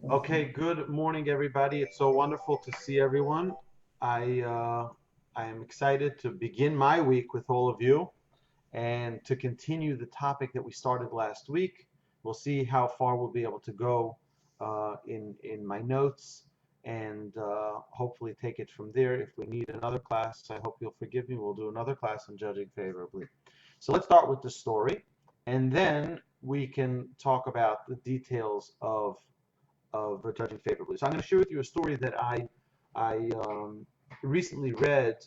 Okay, good morning, everybody. It's so wonderful to see everyone. I am excited to begin my week with all of you and to continue the topic that we started last week. We'll see how far we'll be able to go in my notes and hopefully take it from there. If we need another class, I hope you'll forgive me. We'll do another class on judging favorably. So let's start with the story, and then we can talk about the details of judging favorably. So I'm going to share with you a story that I recently read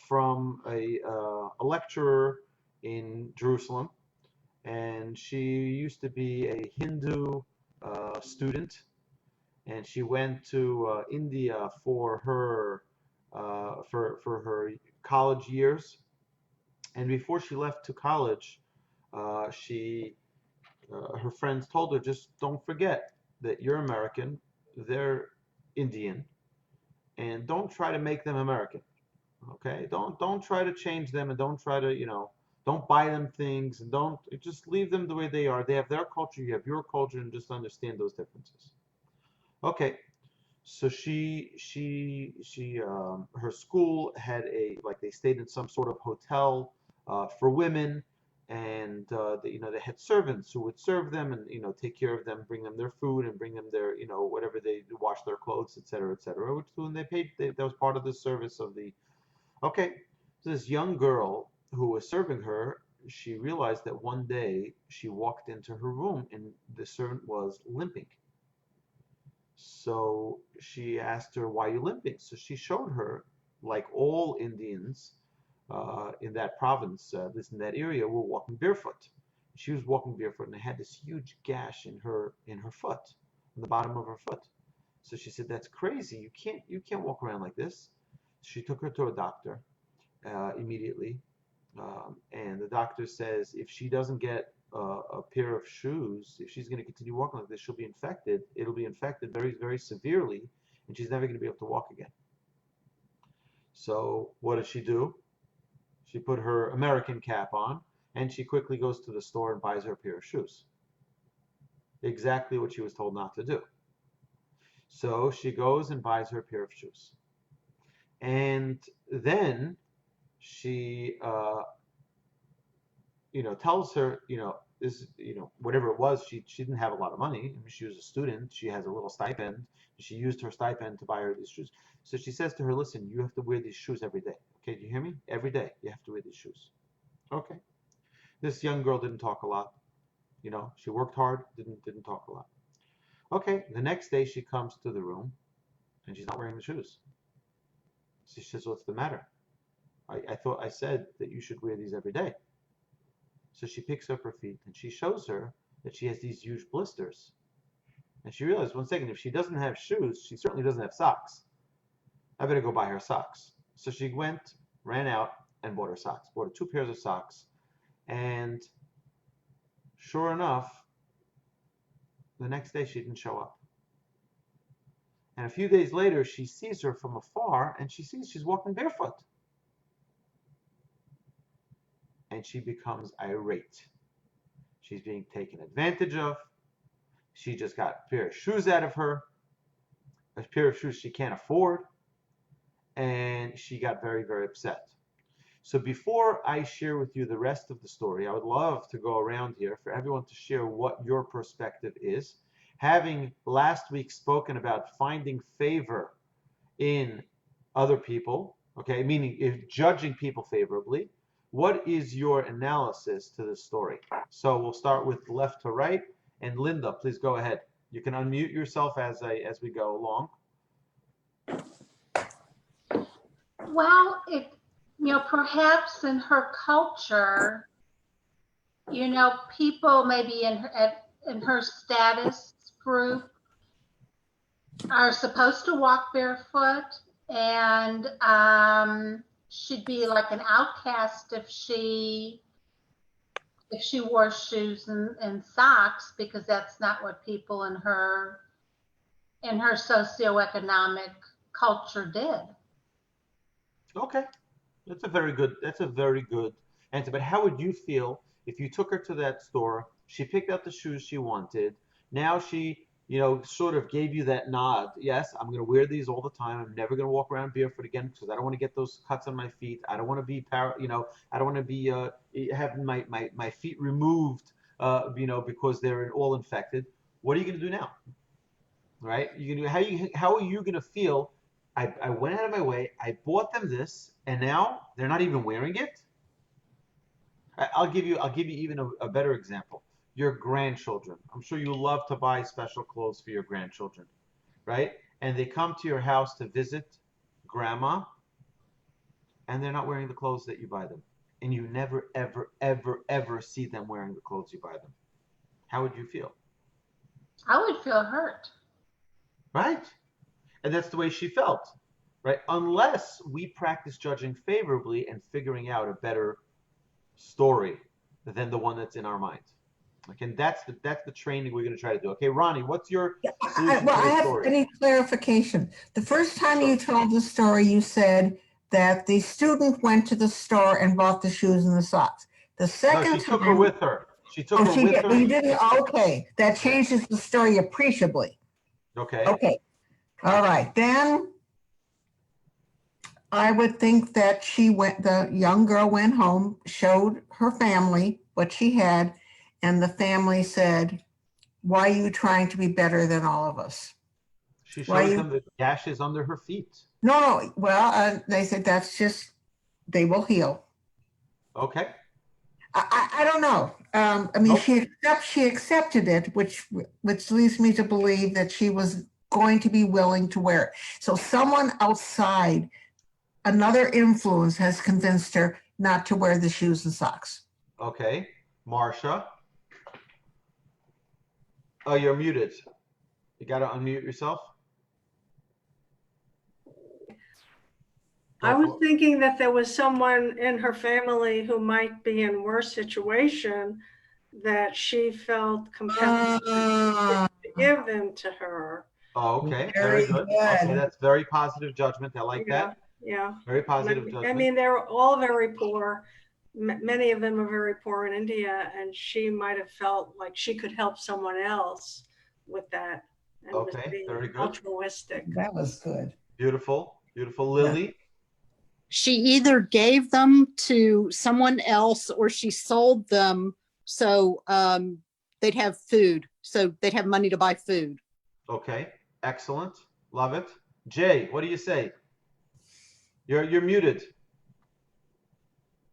from a lecturer in Jerusalem, and she used to be a Hindu student, and she went to India for her college years. And before she left to college, she her friends told her, just don't forget that you're American, they're Indian, and don't try to make them American. Okay? Don't try to change them, and don't try to, don't buy them things, and don't just leave them the way they are. They have their culture, you have your culture, and just understand those differences. Okay. So her school had they stayed in some sort of hotel for women, and they had servants who would serve them and take care of them, bring them their food and bring them their whatever they wash their clothes, etc., etc. Which when they paid, that was part of the service of the. Okay, so this young girl who was serving her, she realized that one day she walked into her room and the servant was limping. So she asked her, "Why are you limping?" So she showed her, like all Indians in that province, in that area, were walking barefoot. She was walking barefoot and had this huge gash in her foot, on the bottom of her foot. So she said, "That's crazy. You can't walk around like this." She took her to a doctor immediately, and the doctor says if she doesn't get a pair of shoes, if she's going to continue walking like this, she'll be infected. It'll be infected very, very severely, and she's never going to be able to walk again. So what does she do? She put her American cap on, and she quickly goes to the store and buys her a pair of shoes. Exactly what she was told not to do. So she goes and buys her a pair of shoes. And then she tells her, this, whatever it was, she didn't have a lot of money. I mean, she was a student. She has a little stipend. She used her stipend to buy her these shoes. So she says to her, "Listen, you have to wear these shoes every day. Okay, do you hear me? Every day you have to wear these shoes." Okay. This young girl didn't talk a lot. She worked hard, didn't talk a lot. Okay. The next day she comes to the room and she's not wearing the shoes. She says, "What's the matter? I thought I said that you should wear these every day." So she picks up her feet and she shows her that she has these huge blisters. And she realized, one second, if she doesn't have shoes, she certainly doesn't have socks. I better go buy her socks. So she went, ran out, and bought her socks. Bought her two pairs of socks. And sure enough, the next day she didn't show up. And a few days later, she sees her from afar and she sees she's walking barefoot. And she becomes irate. She's being taken advantage of. She just got a pair of shoes out of her, a pair of shoes she can't afford, and she got very, very upset. So before I share with you the rest of the story, I would love to go around here for everyone to share what your perspective is. Having last week spoken about finding favor in other people, okay, meaning if judging people favorably, what is your analysis to this story? So we'll start with left to right, and Linda, please go ahead. You can unmute yourself as we go along. Well, perhaps in her culture, people maybe in her status group are supposed to walk barefoot, and she'd be like an outcast if she wore shoes and socks, because that's not what people in her socioeconomic culture did. Okay, that's a very good answer. But how would you feel if you took her to that store, she picked out the shoes she wanted, now sort of gave you that nod. Yes, I'm going to wear these all the time. I'm never going to walk around barefoot again because I don't want to get those cuts on my feet. I don't want to be, I don't want to be having my feet removed, because they're all infected. What are you going to do now? Right? How are you going to feel? I went out of my way. I bought them this, and now they're not even wearing it. I'll give you even a better example. Your grandchildren. I'm sure you love to buy special clothes for your grandchildren, right? And they come to your house to visit grandma, and they're not wearing the clothes that you buy them. And you never, ever, ever, ever see them wearing the clothes you buy them. How would you feel? I would feel hurt. Right? And that's the way she felt, right? Unless we practice judging favorably and figuring out a better story than the one that's in our mind. Okay, and that's the training we're going to try to do. Okay, Ronnie, what's your solution to the story? I need clarification. The first time Sure. you told the story, you said that the student went to the store and bought the shoes and the socks. The second No, she took her with her. She took her with her. You didn't. Okay, that changes the story appreciably. Okay. Okay. All right. Then I would think that the young girl went home, showed her family what she had, and the family said, "Why are you trying to be better than all of us?" She shows them the gashes under her feet. No. Well, they said that's just, they will heal. Okay. I don't know. I mean, nope. She accepted it, which leads me to believe that she was going to be willing to wear it. So someone outside, another influence, has convinced her not to wear the shoes and socks. Okay. Marsha. Oh, you're muted. You got to unmute yourself. I was thinking that there was someone in her family who might be in worse situation that she felt compelled to give them to her. Oh, okay. Very good. Okay, that's very positive judgment. I like that. Yeah. Very positive judgment. I mean, they're all very poor. Many of them are very poor in India, and she might have felt like she could help someone else with that. And okay, very good. Altruistic. That was good. Beautiful. Lily? Yeah. She either gave them to someone else or she sold them so they'd have food, so they'd have money to buy food. Okay, excellent. Love it. Jay, what do you say? You're muted.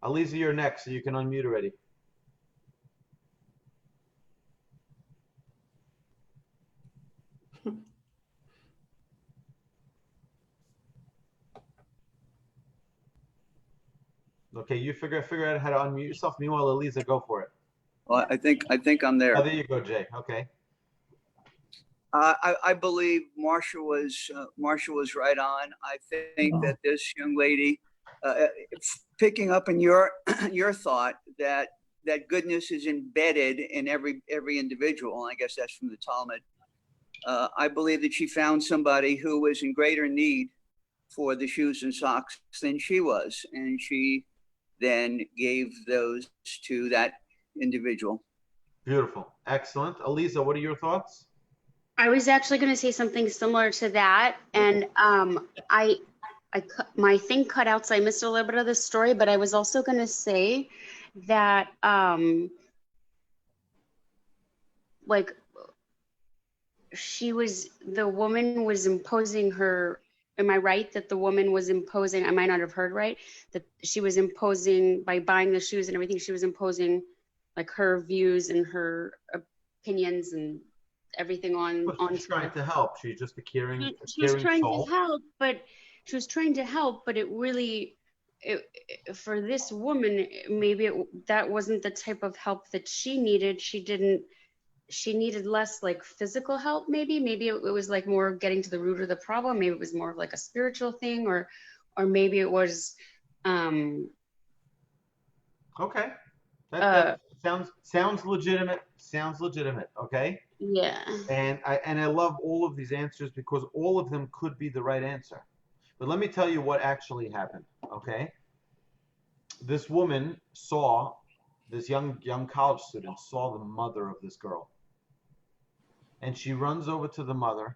Aliza, you're next, so you can unmute already. Okay, you figure out how to unmute yourself. Meanwhile, Aliza, go for it. Well, I think I'm there. Oh, there you go, Jay. Okay. I believe Marsha was right on. I think that this young lady, picking up in your thought that goodness is embedded in every individual. And I guess that's from the Talmud. I believe that she found somebody who was in greater need for the shoes and socks than she was, and she then gave those to that individual. Beautiful. Excellent. Aliza, what are your thoughts? I was actually going to say something similar to that, and my thing cut out, so I missed a little bit of the story. But I was also going to say that, like, the woman was imposing her. Am I right that the woman was imposing? I might not have heard right. That she was imposing by buying the shoes and everything. She was imposing like her views and her opinions and everything on. She's trying to help. She's just a caring. She was trying to help, but it really, for this woman, maybe that wasn't the type of help that she needed. She needed less like physical help. Maybe it was like more getting to the root of the problem. Maybe it was more of like a spiritual thing, or maybe it was. Okay. That sounds legitimate. Sounds legitimate. Okay. Yeah. And I love all of these answers because all of them could be the right answer. But let me tell you what actually happened. Okay. This woman saw, this young college student saw the mother of this girl. And she runs over to the mother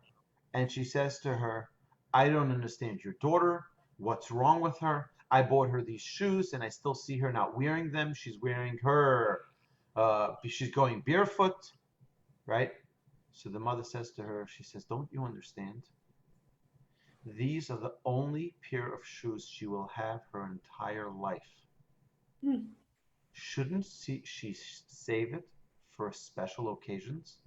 and she says to her, I don't understand your daughter. What's wrong with her? I bought her these shoes and I still see her not wearing them. She's wearing she's going barefoot, right? So the mother says to her, she says, don't you understand? These are the only pair of shoes she will have her entire life. Shouldn't she save it for special occasions?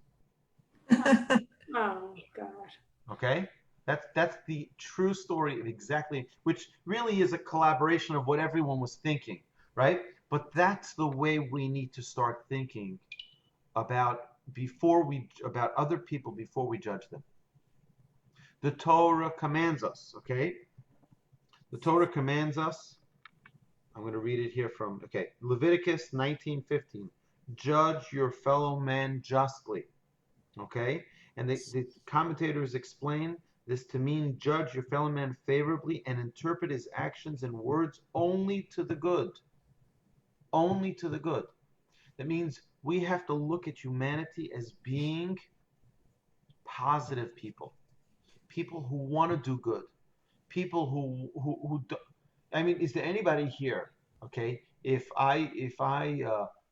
Oh, God. Okay? That's the true story of exactly, which really is a collaboration of what everyone was thinking, right? But that's the way we need to start thinking about other people before we judge them. The Torah commands us, okay? The Torah commands us. I'm going to read it here from, Leviticus 19:15. Judge your fellow man justly, okay? And the commentators explain this to mean judge your fellow man favorably and interpret his actions and words only to the good. Only to the good. That means we have to look at humanity as being positive people. People who want to do good. People who do, I mean, is there anybody here, okay? If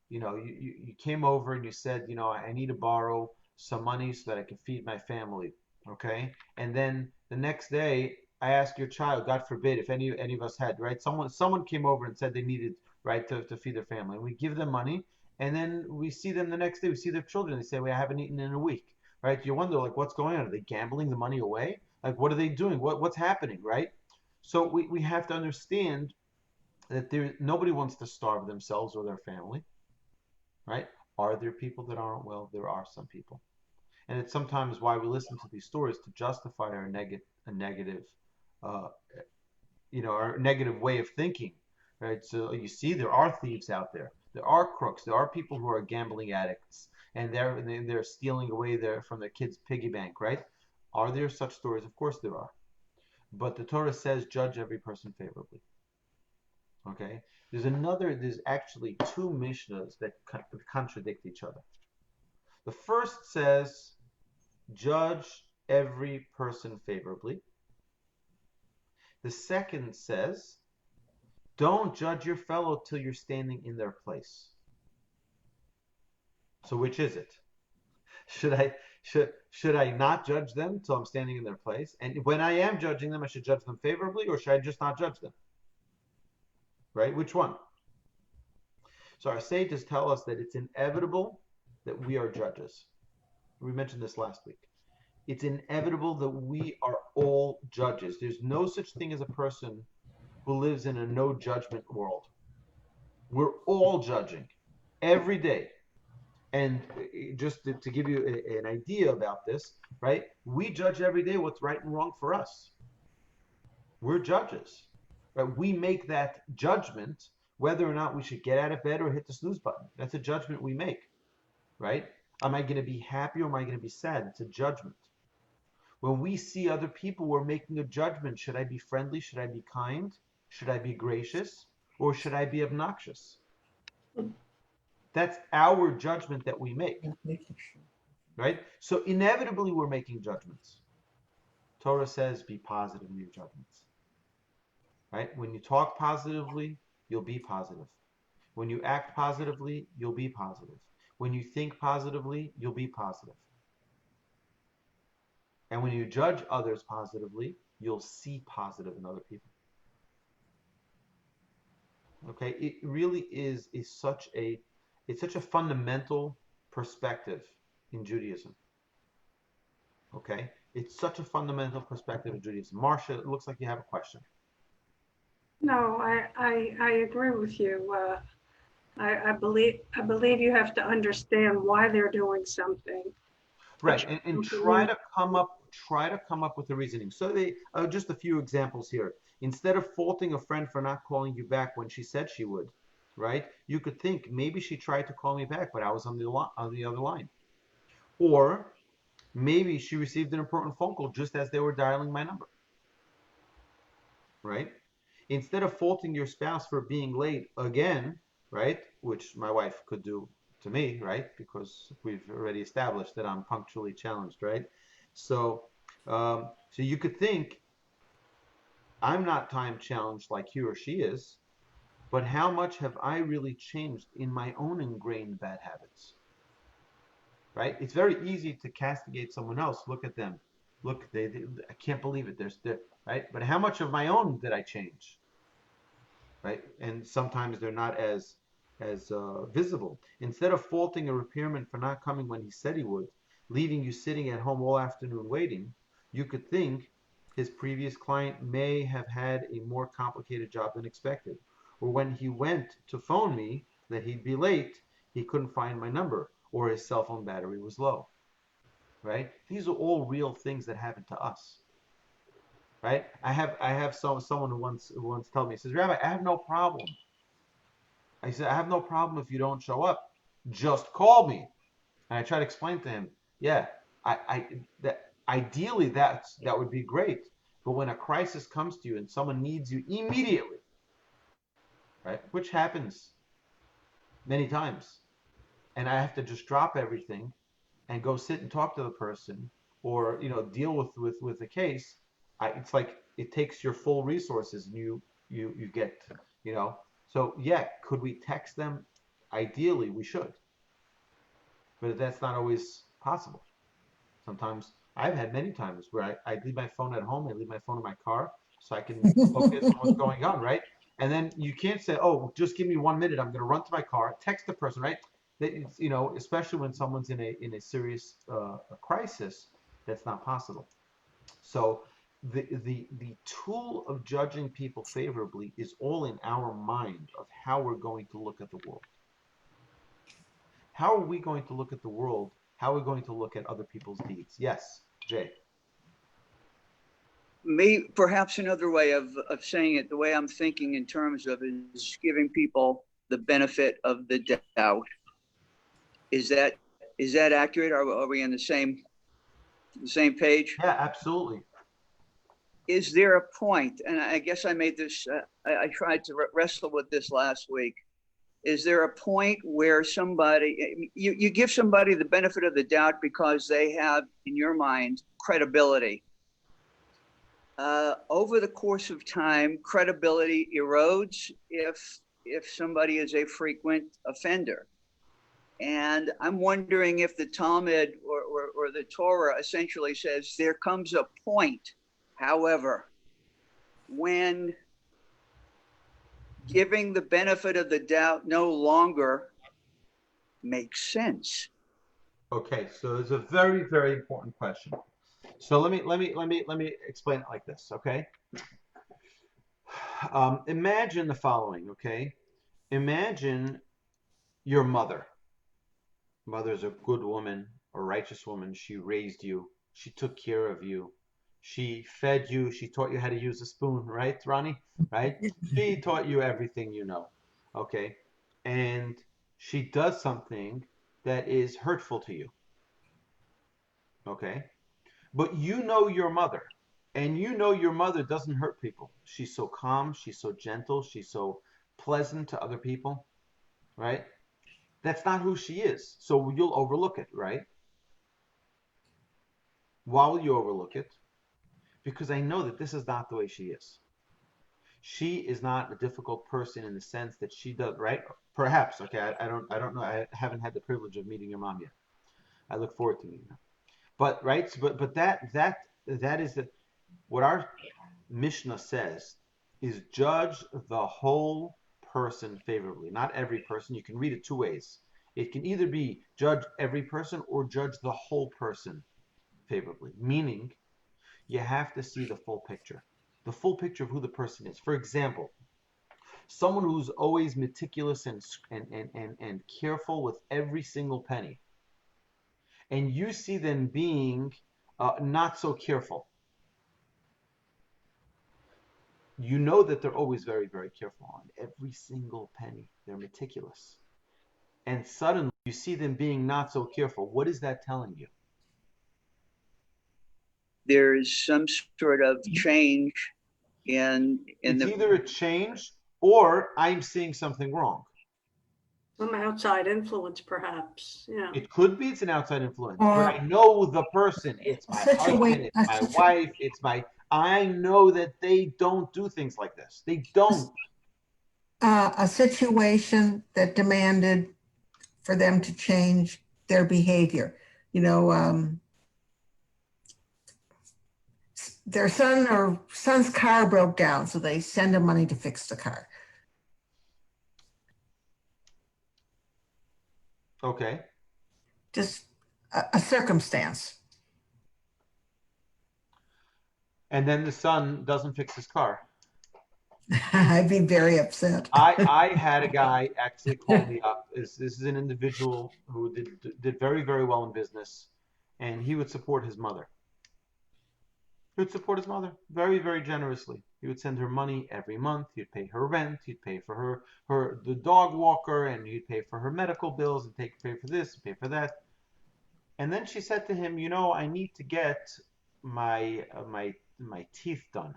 you came over and you said, I need to borrow some money so that I can feed my family, okay? And then the next day I ask your child, God forbid, if any of us had, right? Someone came over and said they needed, right, to feed their family. And we give them money, and then we see them the next day. We see their children. They say, I haven't eaten in a week, right? You wonder, like, what's going on? Are they gambling the money away? Like, what are they doing? What's happening, right? So we have to understand that nobody wants to starve themselves or their family, right? Are there people that aren't well? There are some people. And it's sometimes why we listen to these stories to justify our negative way of thinking, right? So you see, there are thieves out there. There are crooks. There are people who are gambling addicts, and they're stealing away from their kids' piggy bank, right? Are there such stories? Of course there are. But the Torah says, judge every person favorably. Okay? There's actually two Mishnahs that contradict each other. The first says, judge every person favorably. The second says, don't judge your fellow till you're standing in their place. So which is it? Should I not judge them till I'm standing in their place? And when I am judging them, I should judge them favorably, or should I just not judge them? Right? Which one? So our sages tell us that it's inevitable that we are judges. We mentioned this last week. It's inevitable that we are all judges. There's no such thing as a person who lives in a no judgment world. We're all judging every day. And just to give you an idea about this, right? We judge every day what's right and wrong for us. We're judges, right? We make that judgment whether or not we should get out of bed or hit the snooze button. That's a judgment we make, right? Am I going to be happy or am I going to be sad? It's a judgment. When we see other people, we're making a judgment. Should I be friendly? Should I be kind? Should I be gracious? Or should I be obnoxious? That's our judgment that we make, right? So inevitably we're making judgments. Torah says be positive in your judgments, right? When you talk positively, you'll be positive. When you act positively, you'll be positive. When you think positively, you'll be positive. And when you judge others positively, you'll see positive in other people. Okay, it really is such a fundamental perspective in Judaism. Okay, it's such a fundamental perspective in Judaism. Marcia, it looks like you have a question. No, I agree with you. I believe you have to understand why they're doing something. Right, and try to come up with a reasoning. So just a few examples here. Instead of faulting a friend for not calling you back when she said she would, right? You could think maybe she tried to call me back, but I was on the other line. Or maybe she received an important phone call just as they were dialing my number, right? Instead of faulting your spouse for being late again, right, which my wife could do to me, right? Because we've already established that I'm punctually challenged, right? So, so you could think I'm not time challenged like he or she is, but how much have I really changed in my own ingrained bad habits, right? It's very easy to castigate someone else. Look at them. Look, I can't believe it. They're, right? But how much of my own did I change, right? And sometimes they're not as visible. Instead of faulting a repairman for not coming when he said he would, leaving you sitting at home all afternoon waiting, you could think his previous client may have had a more complicated job than expected. Or when he went to phone me that he'd be late, he couldn't find my number, or his cell phone battery was low, right? These are all real things that happen to us, right? I have someone who once told me, he says, Rabbi, I have no problem. I said, I have no problem if you don't show up. Just call me. And I try to explain to him, yeah, that ideally that would be great. But when a crisis comes to you and someone needs you immediately, right, which happens many times, and I have to just drop everything and go sit and talk to the person, or deal with the case, it's like it takes your full resources, and you get, so yeah, could we text them? Ideally we should, but that's not always possible. Sometimes I've had many times where I leave my phone at home, I leave my phone in my car so I can focus on what's going on, right? And then you can't say, oh, just give me 1 minute, I'm going to run to my car, text the person, right? It's, especially when someone's in a serious crisis, that's not possible. So the tool of judging people favorably is all in our mind of how we're going to look at the world. How are we going to look at the world? How are we going to look at other people's deeds? Yes, Jay. Perhaps another way of saying it, the way I'm thinking in terms of is giving people the benefit of the doubt. Is that accurate? Are we on the same page? Yeah, absolutely. Is there a point, and I guess I made this, I tried to wrestle with this last week. Is there a point where somebody, you give somebody the benefit of the doubt because they have, in your mind, credibility? Over the course of time, credibility erodes if somebody is a frequent offender. And I'm wondering if the Talmud or the Torah essentially says there comes a point, however, when giving the benefit of the doubt no longer makes sense. Okay, so it's a very, very important question. So let me explain it like this, okay? Imagine the following, okay? Imagine your mother. Mother's a good woman, a righteous woman. She raised you. She took care of you. She fed you. She taught you how to use a spoon, right, Ronnie? Right? She taught you everything you know, okay? And she does something that is hurtful to you, okay? But you know your mother, and you know your mother doesn't hurt people. She's so calm, she's so gentle, she's so pleasant to other people, right? That's not who she is. So you'll overlook it, right? Why will you overlook it? Because I know that this is not the way she is. She is not a difficult person in the sense that she does, right? Perhaps, okay, I don't know. I haven't had the privilege of meeting your mom yet. I look forward to meeting her. But right, but that is what our Mishnah says is judge the whole person favorably, not every person. You can read it two ways. It can either be judge every person or judge the whole person favorably, meaning you have to see the full picture of who the person is. For example, someone who's always meticulous and careful with every single penny, and you see them being not so careful. You know that they're always very, very careful on every single penny. They're meticulous. And suddenly you see them being not so careful. What is that telling you? There's some sort of change in it's either a change or I'm seeing something wrong. Some outside influence, perhaps. Yeah. It could be it's an outside influence, but Or I know the person. It's my husband, situate, it's my wife, I know that they don't do things like this. They don't. a situation that demanded for them to change their behavior. You know, their son's car broke down, so they send him money to fix the car. Okay. Just a circumstance. And then the son doesn't fix his car. I'd be very upset. I had a guy actually call me up. This is an individual who did very, very well in business, and he would support his mother. He would support his mother very, very generously. He would send her money every month. He'd pay her rent. He'd pay for the dog walker, and he'd pay for her medical bills and pay for this, pay for that. And then she said to him, I need to get my teeth done.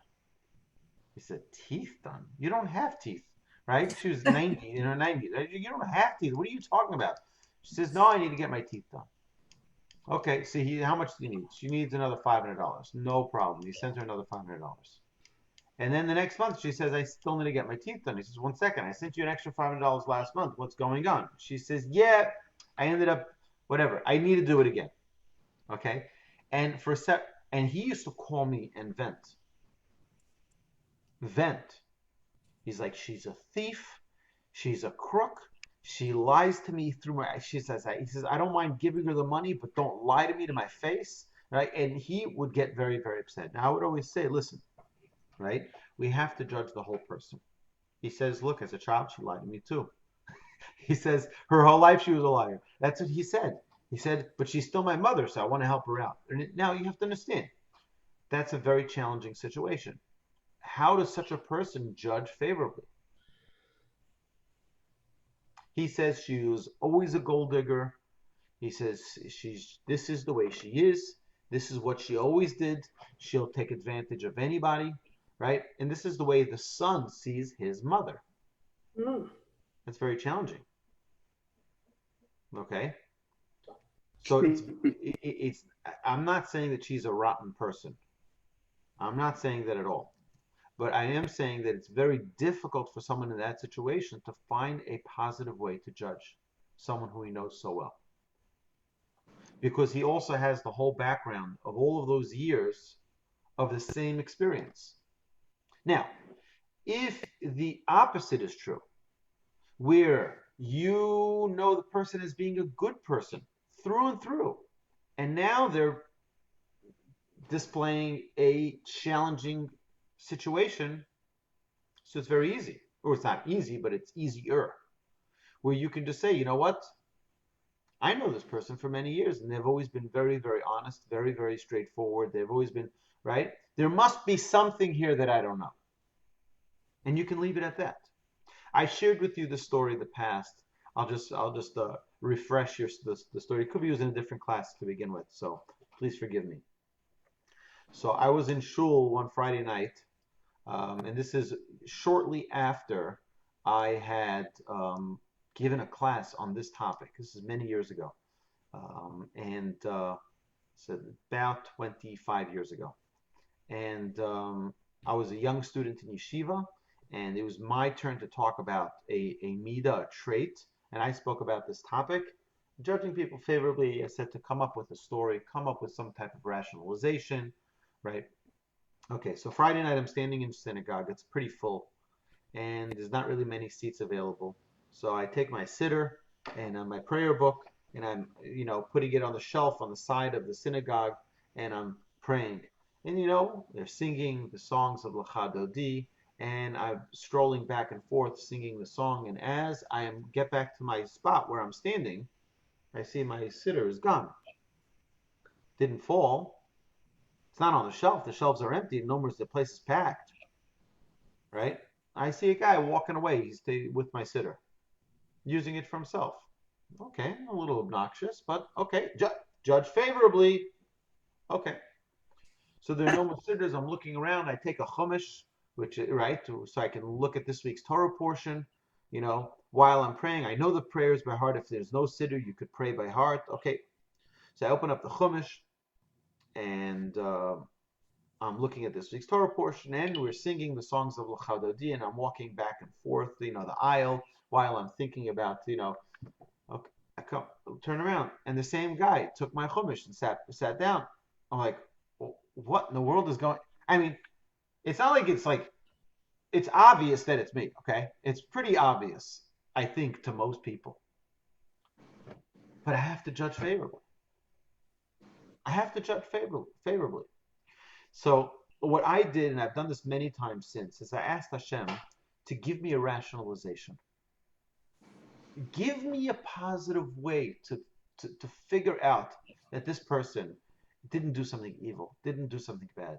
He said, teeth done? You don't have teeth, right? She was 90, in her 90s. You don't have teeth. What are you talking about? She says, no, I need to get my teeth done. Okay, so how much do you need? She needs another $500. No problem. He sent her another $500. And then the next month, she says, I still need to get my teeth done. He says, 1 second. I sent you an extra $500 last month. What's going on? She says, yeah, I ended up, whatever. I need to do it again. Okay? And and he used to call me and vent. He's like, she's a thief. She's a crook. She lies to me through he says, I don't mind giving her the money, but don't lie to me to my face. Right? And he would get very, very upset. Now, I would always say, listen, right? We have to judge the whole person. He says, look, as a child, she lied to me too. He says, her whole life she was a liar. That's what he said. He said, but she's still my mother, so I want to help her out. And now you have to understand, that's a very challenging situation. How does such a person judge favorably? He says she was always a gold digger. He says this is the way she is. This is what she always did. She'll take advantage of anybody, right? And this is the way the son sees his mother. That's very challenging. Okay? So it's I'm not saying that she's a rotten person. I'm not saying that at all. But I am saying that it's very difficult for someone in that situation to find a positive way to judge someone who he knows so well. Because he also has the whole background of all of those years of the same experience. Now, if the opposite is true, where you know the person as being a good person through and through, and now they're displaying a challenging situation, so it's very easy, or it's not easy, but it's easier, where you can just say, you know what, I know this person for many years, and they've always been very, very honest, very, very straightforward. They've always been, right? There must be something here that I don't know. And you can leave it at that. I shared with you the story of the past. I'll just refresh the story. It could be used in a different class to begin with, so please forgive me. So I was in shul one Friday night, and this is shortly after I had given a class on this topic. This is many years ago, so about 25 years ago. And I was a young student in yeshiva, and it was my turn to talk about a midah, a trait, and I spoke about this topic. Judging people favorably, I said to come up with a story, come up with some type of rationalization, right? Okay, so Friday night I'm standing in synagogue. It's pretty full, and there's not really many seats available. So I take my sitter and my prayer book, and I'm, putting it on the shelf on the side of the synagogue, and I'm praying. And they're singing the songs of L'cha Dodi, and I'm strolling back and forth singing the song. And as I get back to my spot where I'm standing, I see my sitter is gone. Didn't fall. It's not on the shelf. The shelves are empty. No more. The place is packed. Right? I see a guy walking away. He's with my sitter, using it for himself. Okay, a little obnoxious, but okay. Judge favorably. Okay. So there are no more sitters. I'm looking around. I take a chumash, so I can look at this week's Torah portion. while I'm praying, I know the prayers by heart. If there's no siddur, you could pray by heart. Okay. So I open up the Chumash, and I'm looking at this week's Torah portion, and we're singing the songs of L'Chadodi, and I'm walking back and forth, the aisle, while I'm thinking about, okay, turn around, and the same guy took my Chumash and sat down. I'm like, well, what in the world is going? I mean, it's not like it's obvious that it's me, okay? It's pretty obvious, I think, to most people. But I have to judge favorably. Favorably. So what I did, and I've done this many times since, is I asked Hashem to give me a rationalization. Give me a positive way to figure out that this person didn't do something evil, didn't do something bad.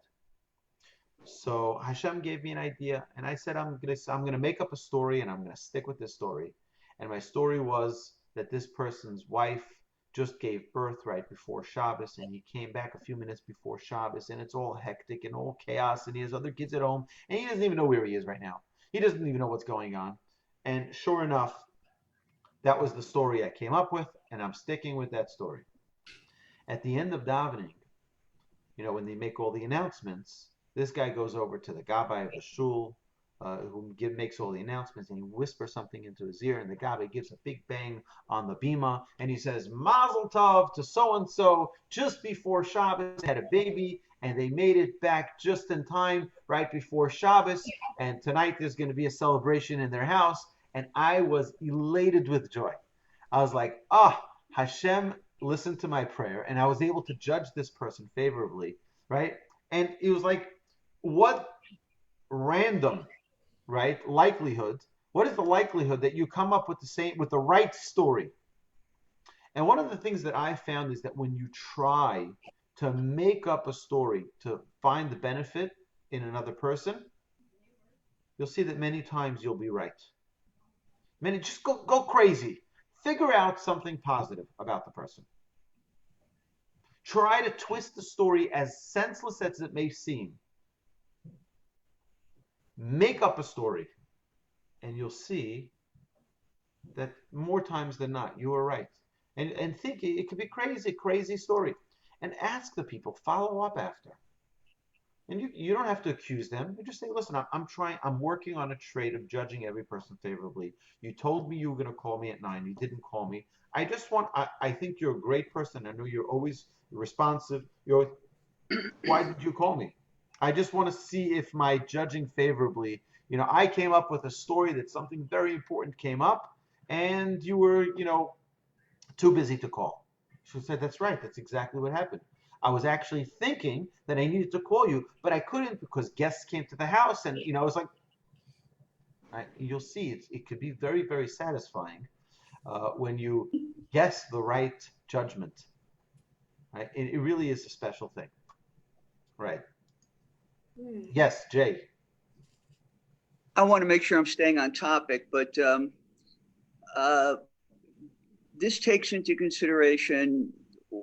So Hashem gave me an idea, and I said, I'm gonna make up a story, and I'm gonna stick with this story. And my story was that this person's wife just gave birth right before Shabbos, and he came back a few minutes before Shabbos, and it's all hectic and all chaos, and he has other kids at home, and he doesn't even know where he is right now. He doesn't even know what's going on. And sure enough, that was the story I came up with, and I'm sticking with that story. At the end of davening, when they make all the announcements, this guy goes over to the Rabbi of the shul, who makes all the announcements, and he whispers something into his ear, and the Rabbi gives a big bang on the bima, and he says, Mazel Tov to so-and-so, just before Shabbos, had a baby, and they made it back just in time, right before Shabbos, and tonight there's going to be a celebration in their house, and I was elated with joy. I was like, Hashem listened to my prayer, and I was able to judge this person favorably, right? And it was like, what random, right, likelihood, what is the likelihood that you come up with the right story? And one of the things that I found is that when you try to make up a story to find the benefit in another person, you'll see that many times you'll be right. Just go crazy. Figure out something positive about the person. Try to twist the story as senseless as it may seem. Make up a story, and you'll see that more times than not, you are right. And think it could be crazy story. And ask the people, follow up after. And you don't have to accuse them. You just say, listen, I'm working on a trait of judging every person favorably. You told me you were going to call me at 9. You didn't call me. I think you're a great person. I know you're always responsive. Why did you call me? I just want to see if my judging favorably, I came up with a story that something very important came up, and you were, too busy to call. She said, that's right. That's exactly what happened. I was actually thinking that I needed to call you, but I couldn't because guests came to the house, and I was like, you'll see it could be very, very satisfying when you guess the right judgment. Right? It really is a special thing. Right. Yes, Jay. I want to make sure I'm staying on topic, but this takes into consideration,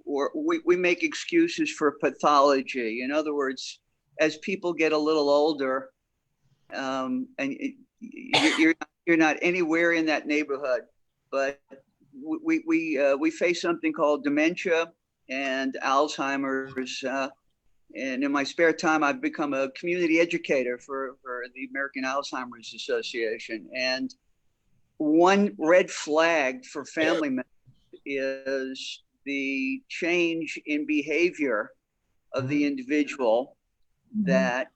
or we make excuses for pathology. In other words, as people get a little older, and you're not anywhere in that neighborhood, but we face something called dementia and Alzheimer's. And in my spare time, I've become a community educator for the American Alzheimer's Association. And one red flag for family members is the change in behavior of the individual that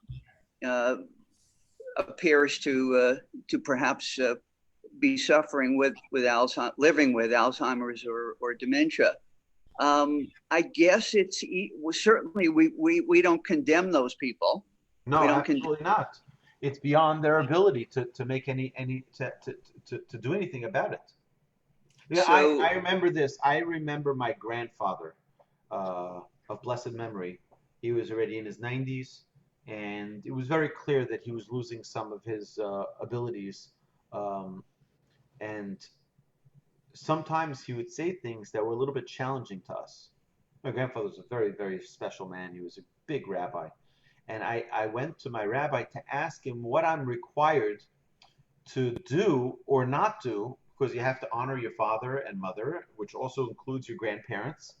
appears to perhaps be suffering with living with Alzheimer's or dementia. I guess certainly we don't condemn those people. No, absolutely not. It's beyond their ability to make to do anything about it. Yeah, so, I remember this. I remember my grandfather of blessed memory. He was already in his 90s, and it was very clear that he was losing some of his abilities. And sometimes he would say things that were a little bit challenging to us. My grandfather was a very, very special man. He was a big rabbi. And I went to my rabbi to ask him what I'm required to do or not do, because you have to honor your father and mother, which also includes your grandparents.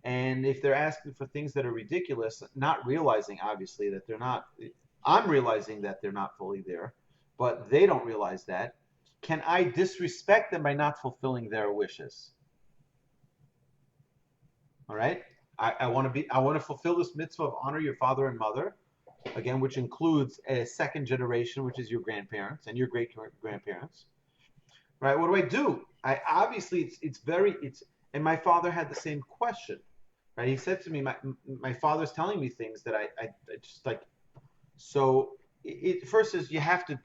And if they're asking for things that are ridiculous, not realizing obviously that they're not, I'm realizing that they're not fully there, but they don't realize that. Can I disrespect them by not fulfilling their wishes? All right. I want to fulfill this mitzvah of honor your father and mother, again, which includes a second generation, which is your grandparents and your great grandparents. Right? What do I do? I obviously it's and my father had the same question. Right? He said to me, my father's telling me things that I just like. So it first is you have to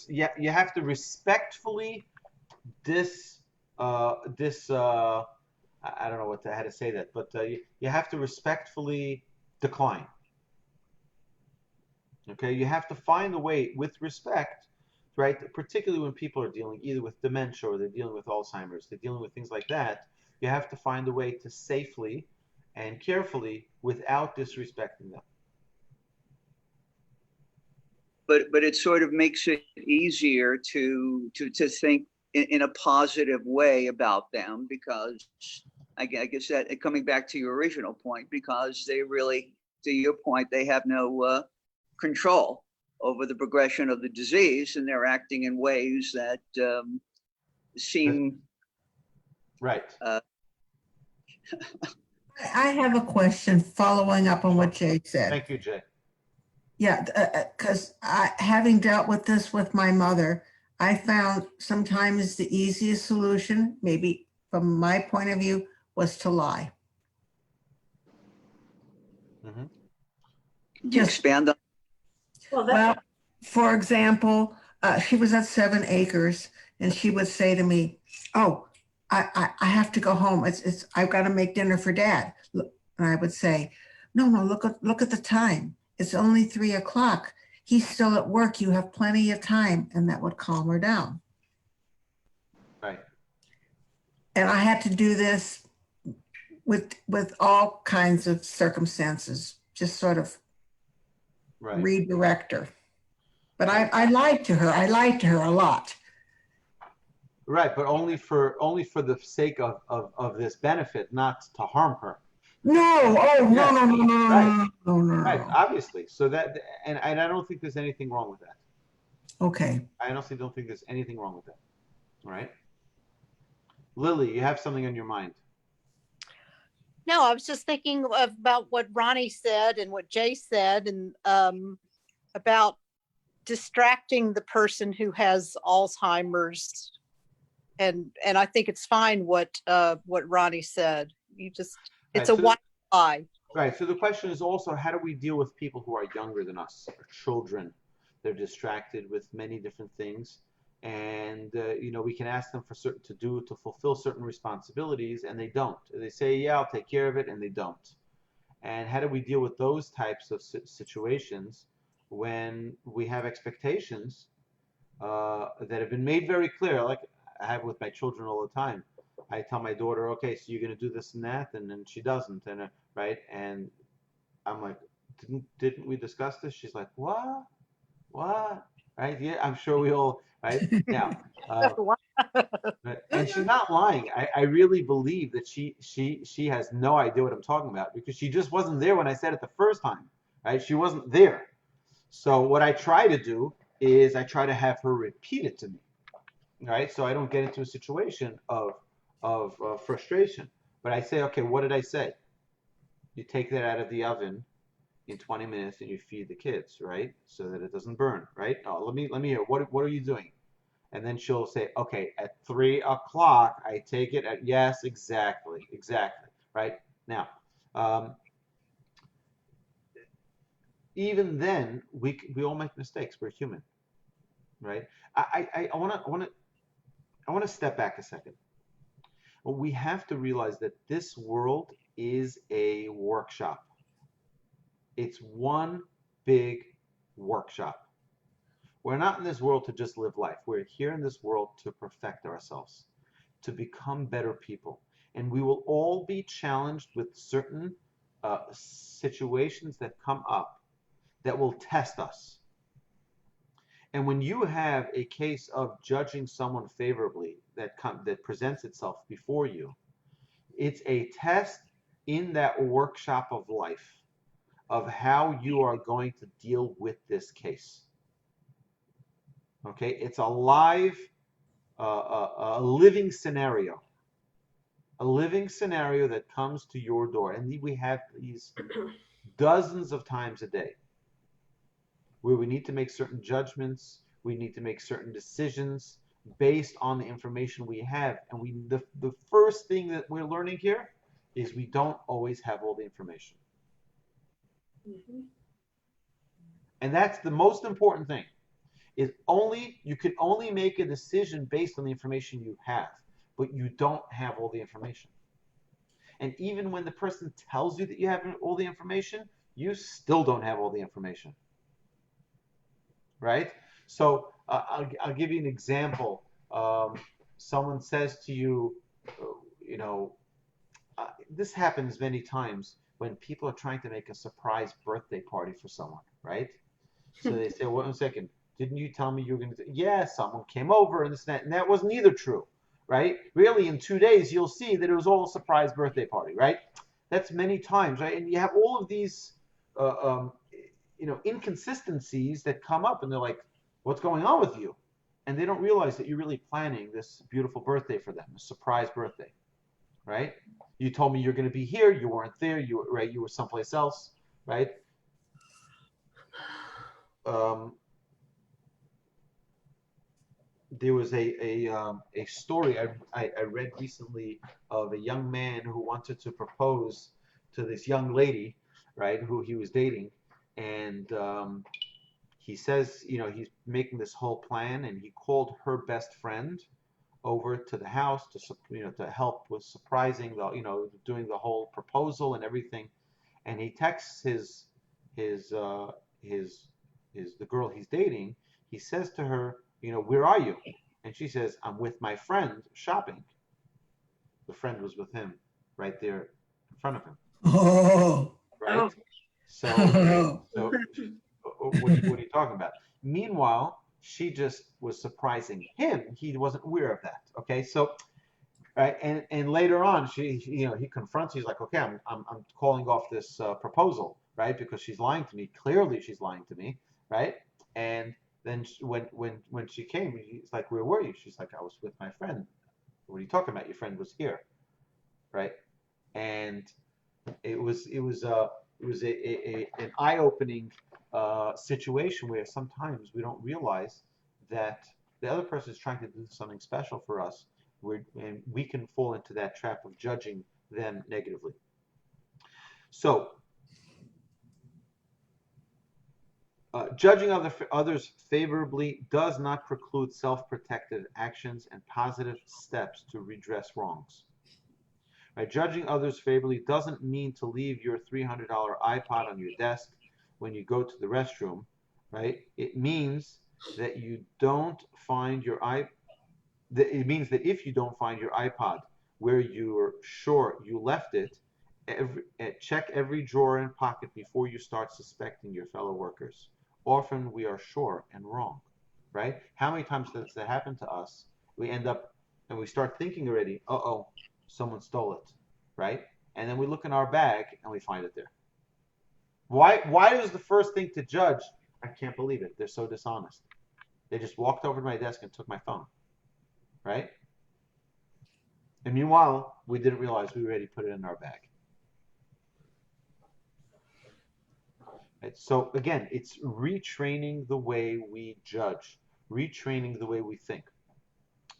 you have to respectfully I don't know how to say that, but you have to respectfully decline. Okay, you have to find a way with respect, right? Particularly when people are dealing either with dementia or they're dealing with Alzheimer's, they're dealing with things like that. You have to find a way to safely and carefully without disrespecting them. But it sort of makes it easier to think in a positive way about them, because I guess that coming back to your original point, because they really, to your point, they have no control over the progression of the disease, and they're acting in ways that seem right. I have a question following up on what Jay said. Thank you, Jay. Yeah, because having dealt with this with my mother, I found sometimes the easiest solution, maybe from my point of view, was to lie. Can you expand on? Well, for example, she was at 7 Acres, and she would say to me, "Oh, I have to go home. I've got to make dinner for Dad." And I would say, "No, look at the time. It's only 3 o'clock. He's still at work. You have plenty of time." And that would calm her down. Right. And I had to do this with all kinds of circumstances, just sort of redirect her. But I lied to her. I lied to her a lot. Right, but only for the sake of this benefit, not to harm her. No, Right. no. Right, obviously. So that, and I don't think there's anything wrong with that. Okay. I honestly don't think there's anything wrong with that. All right. Lily, you have something on your mind. No, I was just thinking about what Ronnie said and what Jay said, and about distracting the person who has Alzheimer's. And I think it's fine what Ronnie said. It's a white lie. Right. So the question is also, how do we deal with people who are younger than us, or children? They're distracted with many different things, and we can ask them to fulfill certain responsibilities, and they don't. They say, "Yeah, I'll take care of it," and they don't. And how do we deal with those types of situations when we have expectations that have been made very clear? Like I have with my children all the time. I tell my daughter, "Okay, so you're going to do this and that," and then she doesn't, and right? And I'm like, "Didn't we discuss this?" She's like, "What? What?" Right? Yeah, I'm sure we all, right? Yeah. And she's not lying. I really believe that she has no idea what I'm talking about, because she just wasn't there when I said it the first time, right? She wasn't there. So what I try to do is I try to have her repeat it to me, right? So I don't get into a situation of frustration. But I say, "Okay, what did I say?" You take that out of the oven in 20 minutes and you feed the kids, right? So that it doesn't burn, right? Oh, let me hear. What are you doing? And then she'll say, "Okay, at 3 o'clock, I take it at," yes, exactly, right? Now, even then, we all make mistakes. We're human, right? I want to step back a second. We have to realize that this world is a workshop. It's one big workshop. We're not in this world to just live life. We're here in this world to perfect ourselves, to become better people. And we will all be challenged with certain situations that come up that will test us. And when you have a case of judging someone favorably that presents itself before you, it's a test in that workshop of life of how you are going to deal with this case. Okay, it's a live, a living scenario. A living scenario that comes to your door. And we have these dozens of times a day where we need to make certain judgments, we need to make certain decisions based on the information we have. And the first thing that we're learning here is we don't always have all the information. Mhm. And that's the most important thing. You can only make a decision based on the information you have, but you don't have all the information. And even when the person tells you that you have all the information, you still don't have all the information. Right? So I'll give you an example. Someone says to you, this happens many times when people are trying to make a surprise birthday party for someone, right? So they say, well, 1 second, didn't you tell me you were going to? Yeah, someone came over and this and that wasn't either true, right? Really, in 2 days, you'll see that it was all a surprise birthday party, right? That's many times, right? And you have all of these, inconsistencies that come up, and they're like, what's going on with you? And they don't realize that you're really planning this beautiful birthday for them, a surprise birthday, right? You told me you're going to be here, you weren't there, you were someplace else, right? There was a story I read recently of a young man who wanted to propose to this young lady, right, who he was dating, and he says, he's making this whole plan, and he called her best friend over to the house to help with surprising doing the whole proposal and everything, and he texts the girl he's dating. He says to her, where are you? And she says, I'm with my friend shopping. The friend was with him right there in front of him. Oh. Right? Oh. So what are you talking about? Meanwhile, she just was surprising him. He wasn't aware of that. Okay, so right, and later on, he confronts. He's like, okay, I'm calling off this proposal, right? Because she's lying to me. Clearly, she's lying to me, right? And then when she came, he's like, where were you? She's like, I was with my friend. What are you talking about? Your friend was here, right? And it was an eye-opening situation where sometimes we don't realize that the other person is trying to do something special for us, and we can fall into that trap of judging them negatively. So, judging others favorably does not preclude self-protective actions and positive steps to redress wrongs. Right? Judging others favorably doesn't mean to leave your $300 iPod on your desk when you go to the restroom, right? It means that if you don't find your iPod where you're sure you left it, check every drawer and pocket before you start suspecting your fellow workers. Often we are sure and wrong, right? How many times does that happen to us? We end up and we start thinking already, uh-oh, someone stole it, right? And then we look in our bag and we find it there. Why is the first thing to judge? I can't believe it. They're so dishonest. They just walked over to my desk and took my phone, right? And meanwhile, we didn't realize we already put it in our bag. Right? So again, it's retraining the way we judge, retraining the way we think.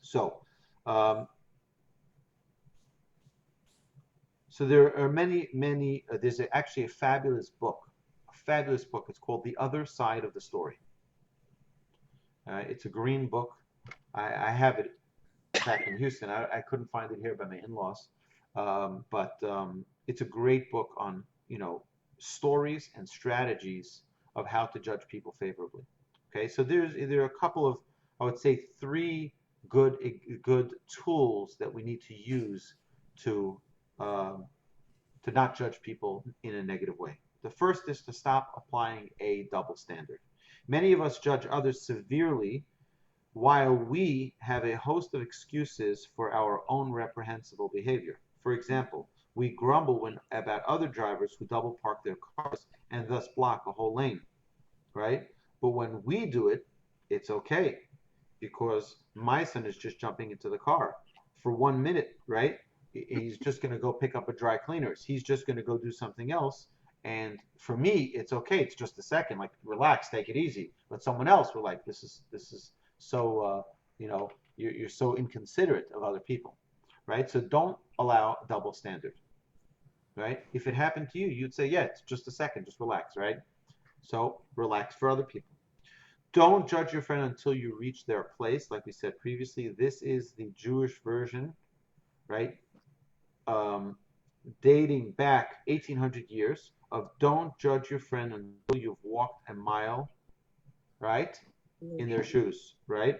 So, so there are many. There's actually a fabulous book. It's called The Other Side of the Story. It's a green book. I have it back in Houston. I couldn't find it here by my in-laws, but it's a great book on stories and strategies of how to judge people favorably. Okay, so there are a couple of, I would say, 3 good tools that we need to use to not judge people in a negative way. The first is to stop applying a double standard, Many of us judge others severely while we have a host of excuses for our own reprehensible behavior. For example, we grumble about other drivers who double park their cars and thus block a whole lane, right? But when we do it, it's okay because my son is just jumping into the car for 1 minute, right? He's just going to go pick up a dry cleaners. He's just going to go do something else. And for me, it's okay. It's just a second. Like, relax, take it easy. But someone else, we're like, this is so, you're so inconsiderate of other people, right? So don't allow double standard, right? If it happened to you, you'd say, yeah, it's just a second, just relax, right? So relax for other people. Don't judge your friend until you reach their place. Like we said previously, this is the Jewish version, right? Dating back 1800 years of don't judge your friend until you've walked a mile, right? In their shoes, right?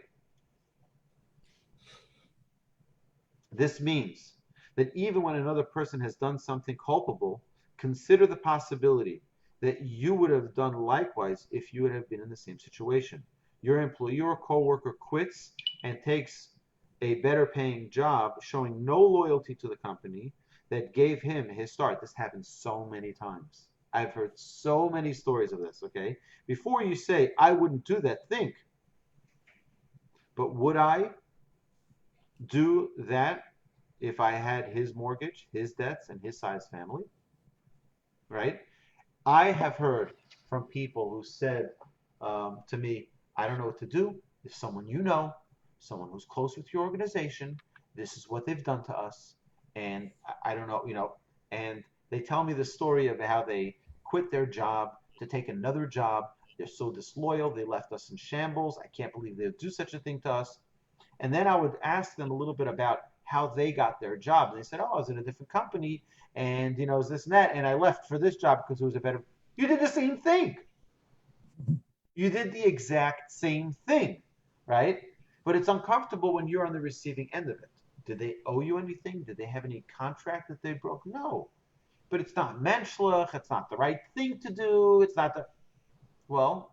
This means that even when another person has done something culpable, consider the possibility that you would have done likewise if you would have been in the same situation. Your employee or coworker quits and takes a better paying job, showing no loyalty to the company that gave him his start. This happens so many times. I've heard so many stories of this, okay? Before you say, I wouldn't do that, think, but would I do that if I had his mortgage, his debts, and his size family? Right? I have heard from people who said to me, I don't know what to do. If someone you know, someone who's close with your organization, this is what they've done to us, and I don't know, and they tell me the story of how they quit their job to take another job. They're so disloyal. They left us in shambles. I can't believe they'd do such a thing to us. And then I would ask them a little bit about how they got their job. And they said, oh, I was in a different company, and it was this and that, and I left for this job because it was a better. You did the same thing. You did the exact same thing, right? But it's uncomfortable when you're on the receiving end of it. Did they owe you anything? Did they have any contract that they broke? No. But it's not menschlich. It's not the right thing to do. It's not the. Well,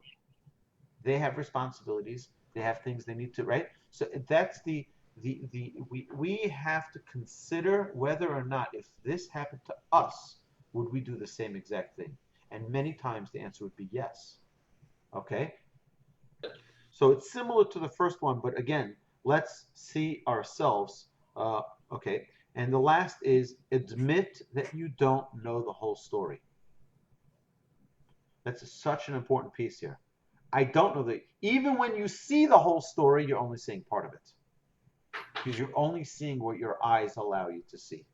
they have responsibilities. They have things they need to, right? So that's we have to consider whether or not, if this happened to us, would we do the same exact thing? And many times the answer would be yes. Okay? So it's similar to the first one, but again, let's see ourselves. Okay. And the last is admit that you don't know the whole story. That's such an important piece here. I don't know that. Even when you see the whole story, you're only seeing part of it. Because you're only seeing what your eyes allow you to see.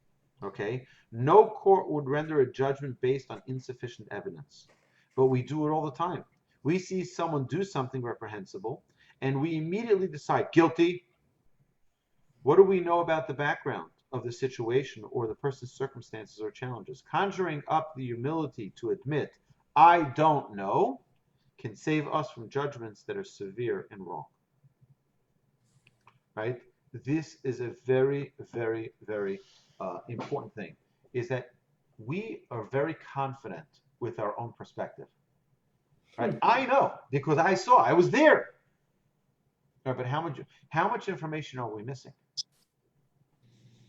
Okay? No court would render a judgment based on insufficient evidence. But we do it all the time. We see someone do something reprehensible, and we immediately decide, guilty. What do we know about the background of the situation or the person's circumstances or challenges? Conjuring up the humility to admit, I don't know, can save us from judgments that are severe and wrong. Right? This is a very, very, very important thing, is that we are very confident with our own perspective. Right? I know, because I was there. Right, but how much information are we missing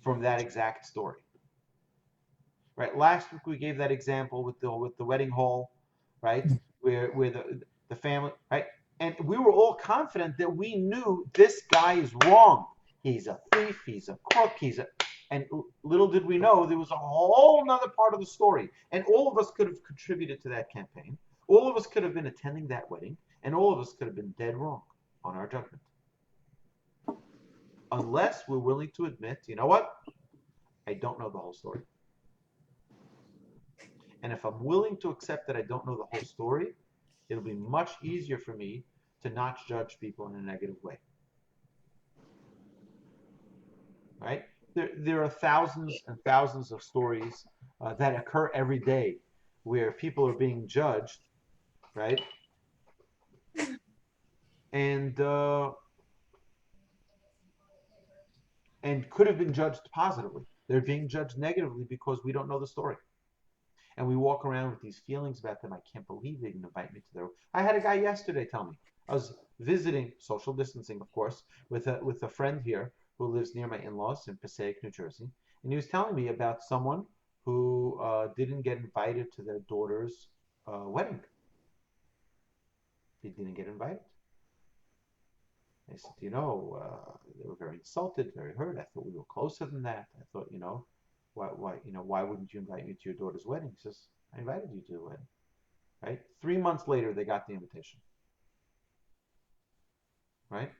from that exact story? Right? Last week we gave that example with the wedding hall, right? Where the family, right? And we were all confident that we knew this guy is wrong. He's a thief, he's a crook, and little did we know there was a whole nother part of the story. And all of us could have contributed to that campaign. All of us could have been attending that wedding, and all of us could have been dead wrong on our judgment. Unless we're willing to admit, you know what? I don't know the whole story. And if I'm willing to accept that I don't know the whole story, it'll be much easier for me to not judge people in a negative way. Right? There are thousands and thousands of stories that occur every day where people are being judged, right? And could have been judged positively. They're being judged negatively because we don't know the story. And we walk around with these feelings about them. I can't believe they didn't invite me to their. I had a guy yesterday tell me, I was visiting, social distancing, of course, with a friend here who lives near my in-laws in Passaic, New Jersey, and he was telling me about someone who didn't get invited to their daughter's wedding. He didn't get invited. I said, they were very insulted, very hurt. I thought we were closer than that. I thought, why wouldn't you invite me to your daughter's wedding? He says, I invited you to the wedding. Right? 3 months later, they got the invitation. Right?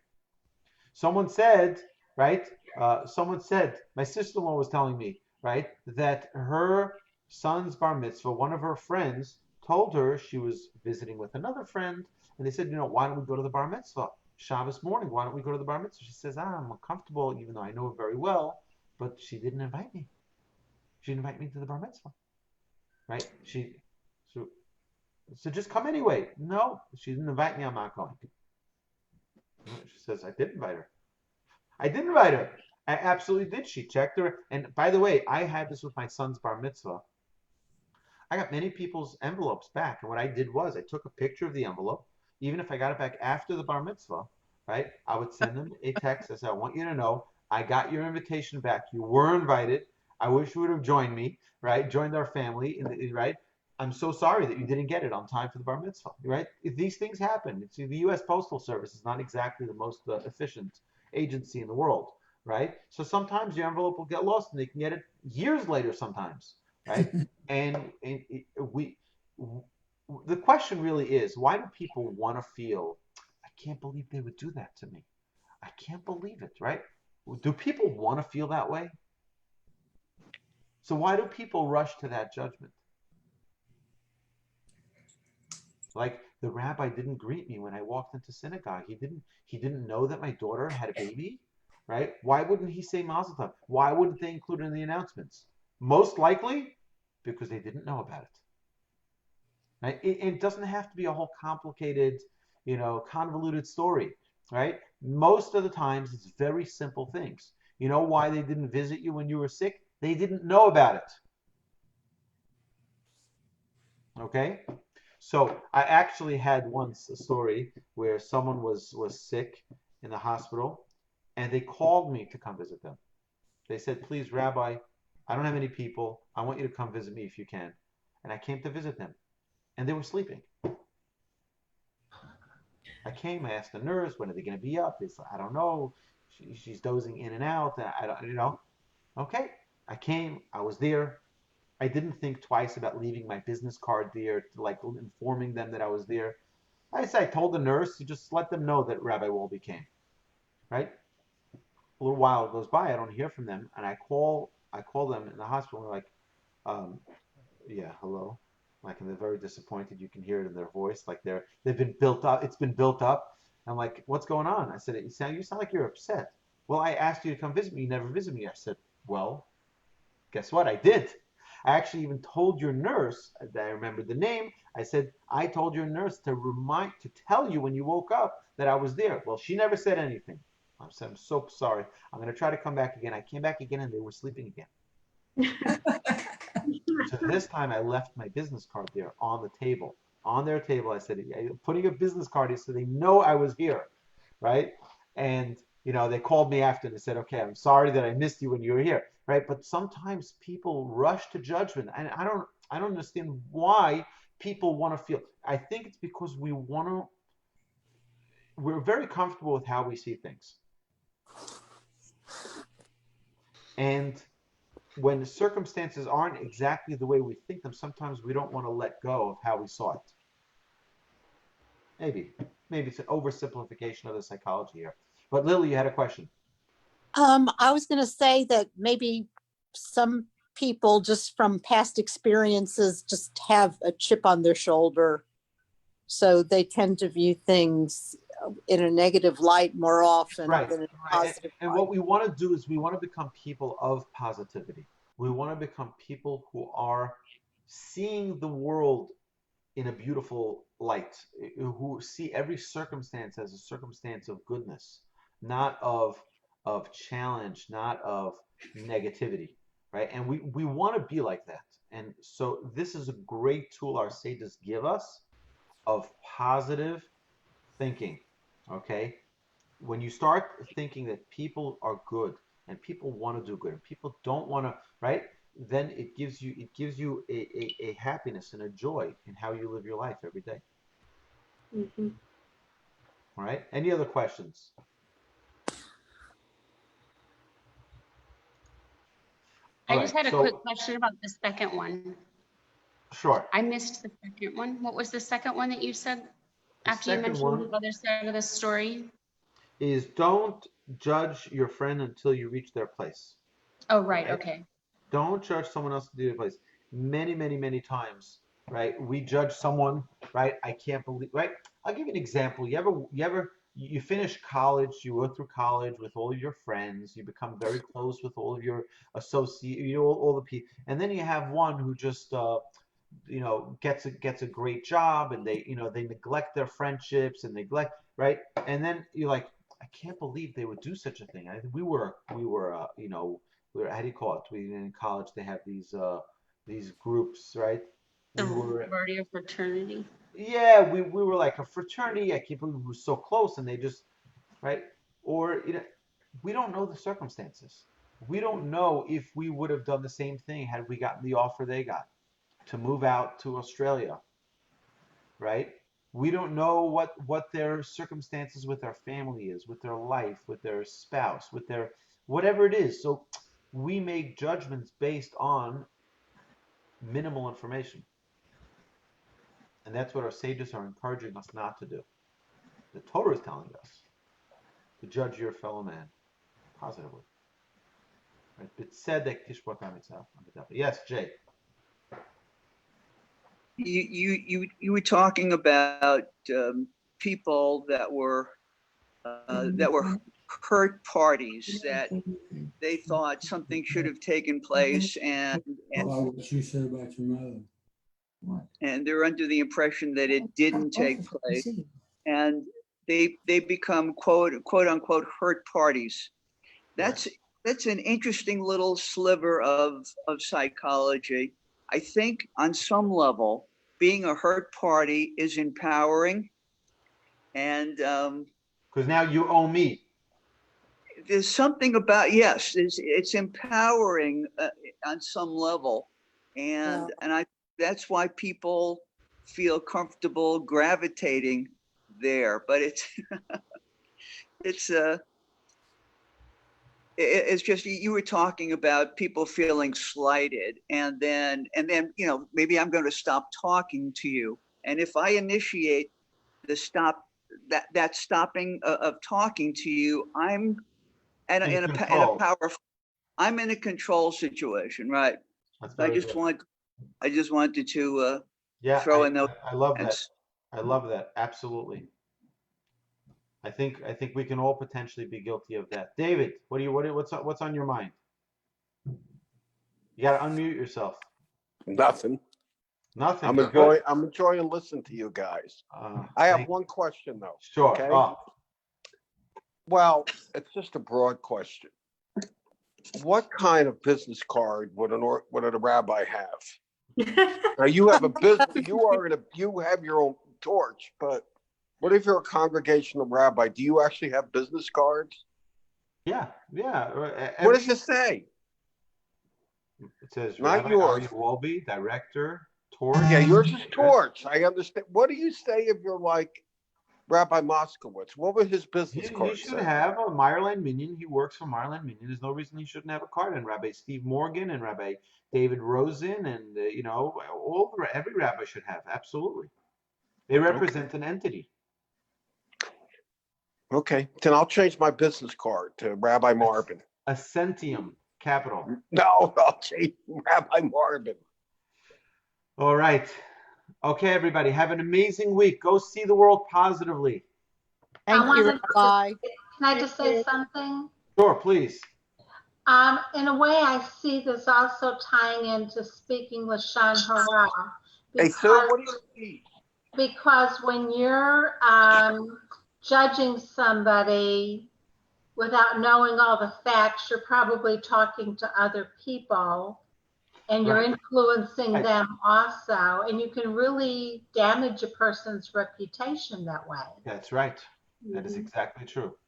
Someone said, right? My sister-in-law was telling me, right, that her son's bar mitzvah, one of her friends told her she was visiting with another friend, and they said, why don't we go to the bar mitzvah? Shabbos morning, why don't we go to the bar mitzvah? She says, I'm uncomfortable, even though I know her very well, but she didn't invite me. She didn't invite me to the bar mitzvah. Right? So just come anyway. No, she didn't invite me, I'm not going. She says, I did invite her. I did invite her. I absolutely did. She checked her. And by the way, I had this with my son's bar mitzvah. I got many people's envelopes back. And what I did was I took a picture of the envelope. Even if I got it back after the bar mitzvah, right, I would send them a text. I said, I want you to know I got your invitation back. You were invited. I wish you would have joined me, right, joined our family, right? I'm so sorry that you didn't get it on time for the bar mitzvah, right? These things happen. The U.S. Postal Service is not exactly the most efficient agency in the world, right? So sometimes your envelope will get lost and they can get it years later sometimes, right? The question really is, why do people want to feel, I can't believe they would do that to me. I can't believe it, right? Do people want to feel that way? So why do people rush to that judgment? Like the rabbi didn't greet me when I walked into synagogue. He didn't know that my daughter had a baby, right? Why wouldn't he say Mazel Tov? Why wouldn't they include it in the announcements? Most likely because they didn't know about it. Right? It doesn't have to be a whole complicated, convoluted story, right? Most of the times it's very simple things. You know why they didn't visit you when you were sick? They didn't know about it. Okay? So I actually had once a story where someone was sick in the hospital and they called me to come visit them. They said, please, Rabbi, I don't have any people. I want you to come visit me if you can. And I came to visit them. And they were sleeping. I came, I asked the nurse, when are they going to be up? They said, I don't know. She's dozing in and out. I don't, Okay. I came, I was there. I didn't think twice about leaving my business card there, informing them that I was there. I told the nurse to just let them know that Rabbi Wolbe came. Right? A little while goes by, I don't hear from them, and I call them in the hospital, and they're like, yeah, hello. And they're very disappointed. You can hear it in their voice, they've been built up. It's been built up. I'm like, what's going on? I said, you sound like you're upset. Well, I asked you to come visit me. You never visit me. I said, well, guess what? I did. I actually even told your nurse, I remembered the name. I said, I told your nurse to tell you when you woke up that I was there. Well, she never said anything. I said, I'm so sorry. I'm going to try to come back again. I came back again and they were sleeping again. So this time I left my business card there on the table. On their table, I said, putting a business card here so they know I was here, right? And, they called me after and they said, okay, I'm sorry that I missed you when you were here, right? But sometimes people rush to judgment. And I don't understand why people want to feel. I think it's because we're very comfortable with how we see things. And when the circumstances aren't exactly the way we think them, sometimes we don't want to let go of how we saw it. Maybe it's an oversimplification of the psychology here. But Lily, you had a question. I was going to say that maybe some people just from past experiences just have a chip on their shoulder. So they tend to view things in a negative light more often than in a positive light. And what we want to do is we want to become people of positivity. We want to become people who are seeing the world in a beautiful light, who see every circumstance as a circumstance of goodness, not of challenge, not of negativity, right? And we want to be like that. And so this is a great tool our sages give us of positive thinking, okay? When you start thinking that people are good and people want to do good and people don't want to, right? Then it gives you a happiness and a joy in how you live your life every day. Mhm. All right. Any other questions? I All just right, had a so quick question about the second one. sure. I missed the second one. What was the second one that you said The after you second mentioned one the other side of the story? is don't judge your friend until you reach their place. Oh, right. Right? Okay. Don't judge someone else to do their place. Many times, right? We judge someone, right? I can't believe, right? I'll give you an example. You finish college, you go through college with all of your friends, you become very close with all of your associates, all the people, and then you have one who just gets a great job, and they neglect their friendships and neglect, right? And then you're like, I can't believe they would do such a thing. We were how do you call it? In college they have these groups, right? The We were sorority or fraternity. Yeah, we were like a fraternity. I can't believe we were so close, and they just, right? Or we don't know the circumstances. We don't know if we would have done the same thing had we gotten the offer they got to move out to Australia, right? We don't know what their circumstances with their family is, with their life, with their spouse, with their whatever it is. So we make judgments based on minimal information. And that's what our sages are encouraging us not to do. The Torah is telling us to judge your fellow man positively. Right? Yes, Jay. You were talking about people that were hurt parties, that they thought something should have taken place, and what you said about your mother. and they're under the impression that it didn't take place, and they become quote unquote hurt parties. That's an interesting little sliver of psychology. I think on some level, being a hurt party is empowering, and because now you owe me. there's something about, yes, it's empowering on some level, and that's why people feel comfortable gravitating there. But it's just, you were talking about people feeling slighted, and then maybe I'm going to stop talking to you, and if I initiate the stopping of talking to you, I'm in a powerful, I'm in a control situation, right? I just wanted to throw in those. I love that. I love that. Absolutely. I think we can all potentially be guilty of that. David, what's on your mind? You got to unmute yourself. Nothing. Nothing. I'm enjoying listening to you guys. I have one question though. Sure. Okay? Well, it's just a broad question. What kind of business card would a rabbi have? Now you have a business. You have your own torch, but what if you're a congregational rabbi? Do you actually have business cards? Yeah. What does it say? It says Not Rabbi yours. Aryeh Wolbe, director, torch. Yeah, yours is torch. I understand. What do you say if you're like Rabbi Moskowitz? What would his business card He should say? have a Meyerland Minion. He works for Meyerland Minion. There's no reason he shouldn't have a card. And Rabbi Steve Morgan and Rabbi David Rosen and every rabbi should have. Absolutely. They represent an entity. Okay, then I'll change my business card to Rabbi Marvin. Ascentium Capital. No, I'll change Rabbi Marvin. All right. Okay, everybody. Have an amazing week. Go see the world positively. Thank you, Rabbi. Can I just say something? Sure, please. In a way, I see this also tying into speaking with Shan Hara. Hey, sir, what do you see? Because when you're judging somebody without knowing all the facts, you're probably talking to other people and you're Right. influencing Right. them also. And you can really damage a person's reputation that way. That's right. That is Mhm. exactly true.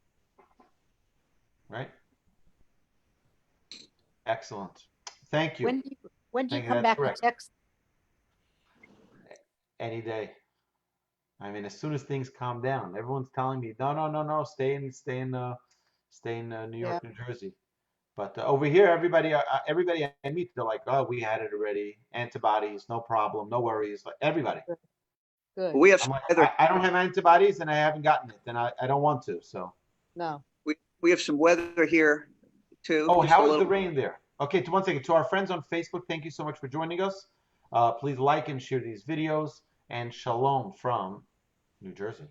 Right? Excellent. Thank you. When do you Thank you. come That's back and correct. text? Any day. I mean, as soon as things calm down, everyone's telling me, no, stay in New York, New Jersey. But over here, everybody I meet, they're like, oh, we had it already. Antibodies, no problem, no worries. Like everybody. Good. We have I'm some like, weather. I don't have antibodies and I haven't gotten it, and I don't want to. So. No. We have some weather here too. Oh, just a how is the little. rain there? Okay, one second. To our friends on Facebook, thank you so much for joining us. Please like and share these videos. And shalom from New Jersey.